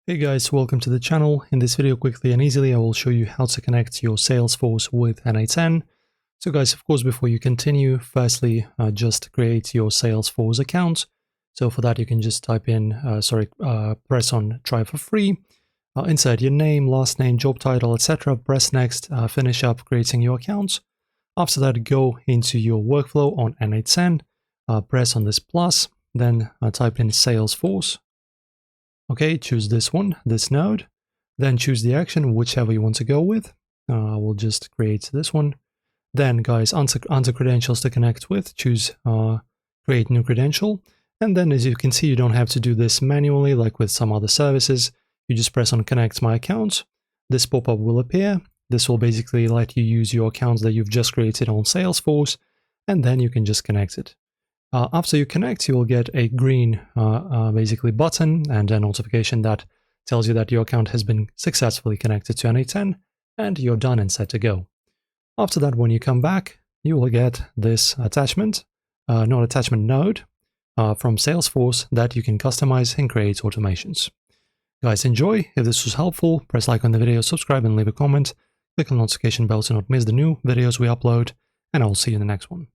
Hey guys, welcome to the channel. In this video, quickly and easily, I will show you how to connect your Salesforce with n8n. So guys, of course, before you continue, firstly, just create your Salesforce account. So for that, you can just type in, press on try for free, insert your name, last name, job title, etc. Press next, finish up creating your account. After that, go into your workflow on n8n, press on this plus, then type in Salesforce. Okay, choose this one, this node, then choose the action, whichever you want to go with. We'll just create this one. Then guys, answer credentials to connect with, choose create new credential. And then as you can see, you don't have to do this manually like with some other services. You just press on connect my account. This pop-up will appear. This will basically let you use your accounts that you've just created on Salesforce, and then you can just connect it. After you connect, you will get a green basically button and a notification that tells you that your account has been successfully connected to n8n and you're done and set to go. After that, when you come back, you will get this attachment, node from Salesforce that you can customize and create automations. Guys, enjoy. If this was helpful, press like on the video, subscribe and leave a comment. Click on the notification bell to not miss the new videos we upload, and I'll see you in the next one.